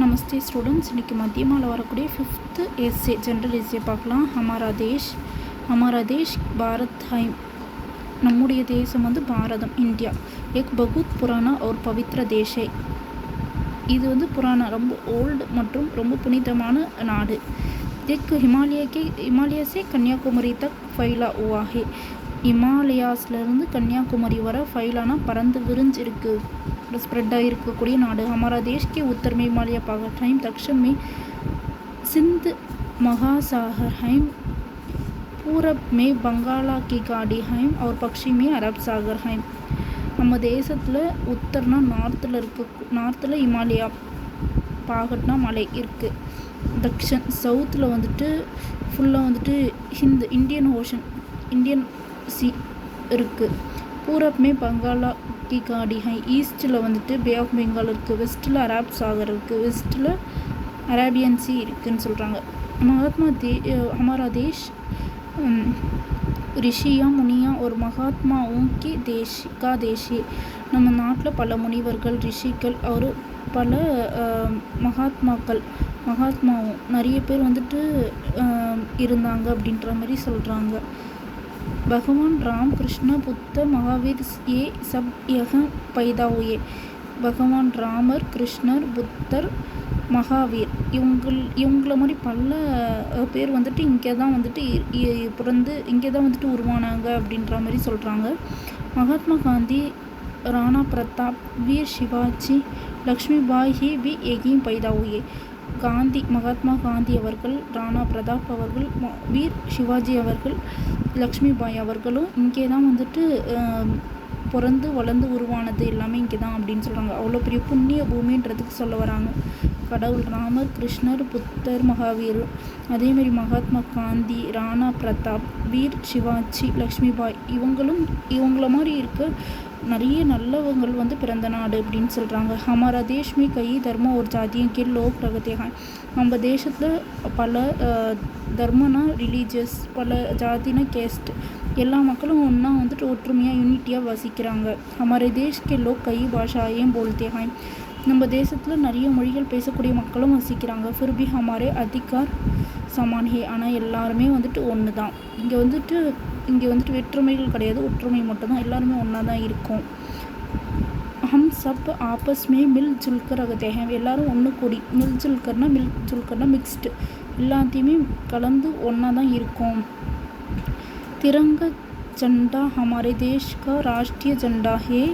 நமஸ்தே students, இன்றைக்கி மத்தியமாவில் வரக்கூடிய 5th S A general S A பார்க்கலாம். ஹமாரா தேஷ் பாரத் ஹை. நம்முடைய தேசம் வந்து பாரதம், இந்தியா. எக் பகுத் புராணா और பவித்ர தேஷே. இது வந்து புராணா, ரொம்ப ஓல்டு மற்றும் ரொம்ப புனிதமான நாடு. எக் ஹிமாலயசே கன்னியாகுமரி தக் ஃபைலா हुआ है. இமாலயாஸ்லேருந்து கன்னியாகுமரி வர ஃபைலானா பறந்து விரிஞ்சு இருக்குது, स्प्रेड இருக்கக்கூடிய நாடு. हमारा देश के उत्तर में हिमालय पर्वत है, दक्षिण में सिंध महासागर है, पूरब में बंगाला की खाड़ी है और पश्चिम में அரப் சாகர் है. நம்ம தேசத்தில் உத்தர்னா நார்த்தில் இமாலயா பாகட்னா மலை இருக்குது. தக்ஷன் சவுத்தில் வந்துட்டு ஃபுல்லாக வந்துட்டு இந்தியன் சி இருக்குது. பூரப்மே பங்காளா கி காடி ஹை. ஈஸ்ட்டில் வந்துட்டு பே ஆஃப் பெங்கால் இருக்குது. வெஸ்ட்டில் அரப் சாகர் இருக்குது. வெஸ்ட்டில் அரேபியன் சி இருக்குதுன்னு சொல்கிறாங்க. हमारा देश ரிஷியா முனியா ஒரு மகாத்மாவும் கா தேஷி. நம்ம நாட்டில் பல முனிவர்கள், ரிஷிகள், ஒரு பல மகாத்மாவும் நிறைய பேர் வந்துட்டு இருந்தாங்க அப்படின்ற மாதிரி சொல்கிறாங்க. भगवान राम कृष्ण बुद्ध महावीर ये सब यहाँ पैदा हुए. பகவான் ராமர், கிருஷ்ணர், புத்தர், மகாவீர் இவங்கள மாதிரி பல பேர் வந்துட்டு இங்கே தான் வந்துட்டு பிறந்து இங்கே தான் வந்துட்டு உருவானாங்க அப்படின்ற மாதிரி சொல்கிறாங்க. மகாத்மா காந்தி, ராணா பிரதாப், வீர் சிவாஜி, லக்ஷ்மிபாய் ஹி भी यहीं पैदा हुए. மகாத்மா காந்தி அவர்கள், ராணா பிரதாப் அவர்கள், வீர் சிவாஜி அவர்கள், லக்ஷ்மிபாய் அவர்களும் இங்கே தான் வந்துட்டு பிறந்து வளர்ந்து உருவானது எல்லாமே இங்கே தான் அப்படின்னு சொல்கிறாங்க. அவ்வளோ பெரிய புண்ணிய பூமின்றதுக்கு சொல்ல வராங்க. கடவுள் ராமர், கிருஷ்ணர், புத்தர், மகாவீர், அதேமாரி மகாத்மா காந்தி, ராணா பிரதாப், வீர் சிவாஜி, லக்ஷ்மிபாய் இவங்கள மாதிரி இருக்க நிறைய நல்லவங்கள் வந்து பிறந்த நாடு அப்படின்னு சொல்கிறாங்க. हमारा देश में कई धर्म और जातियों के लोग रहते हैं. நம்ம தேசத்தில் பல தர்மனா ரிலீஜியஸ், பல ஜாதினா கேஸ்ட், எல்லா மக்களும் ஒன்றா வந்துட்டு ஒற்றுமையாக யூனிட்டியாக வசிக்கிறாங்க. हमारे देश के लोग कई भाषाएं बोलते हैं. நம்ம தேசத்தில் நிறைய மொழிகள் பேசக்கூடிய மக்களும் வசிக்கிறாங்க. फिर भी हमारे अधिकार समान है. ஆனால் எல்லாருமே வந்துட்டு ஒன்று தான். இங்கே வந்துட்டு வேற்றுமைகள் கிடையாது, ஒற்றுமை மட்டும்தான். எல்லாருமே ஒன்றா தான் இருக்கும். ஹம் சப் ஆப்பஸ் மே மில் ஜுல்கர் ரகத்தே ஹேம். எல்லோரும் ஒன்று கூடி, மில் ஜுல்கர்னா மிக்ஸ்டு, எல்லாத்தையுமே கலந்து ஒன்றா தான் இருக்கும். तिरंगा झंडा हमारे देश का राष्ट्रीय झंडा है.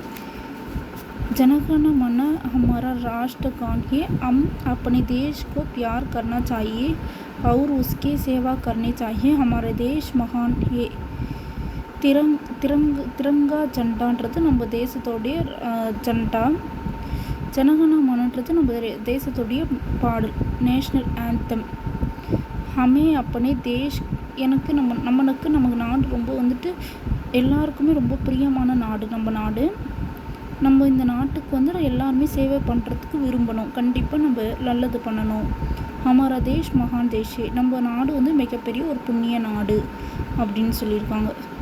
जनगण मन हमारा राष्ट्रगान है. हम अपने देश को प्यार करना चाहिए और उसकी सेवा करनी चाहिए. हमारे देश महान है. திரங்கா ஜண்டான்றது நம்ம தேசத்தோடைய ஜண்டா. ஜனகண மனன்றது நம்ம தேசத்துடைய பாடல், நேஷ்னல் ஆந்தம். ஹமே அப்பனே தேஷ், நமக்கு நாடு ரொம்ப வந்துட்டு எல்லாருக்குமே ரொம்ப பிரியமான நாடு. நம்ம இந்த நாட்டுக்கு வந்து எல்லாருமே சேவை பண்ணுறதுக்கு விரும்பணும். கண்டிப்பாக நம்ம நல்லது பண்ணணும். ஹமாரா தேஷ் மகான் தேஷே. நம்ம நாடு வந்து மிகப்பெரிய ஒரு புண்ணிய நாடு அப்படின்னு சொல்லியிருக்காங்க.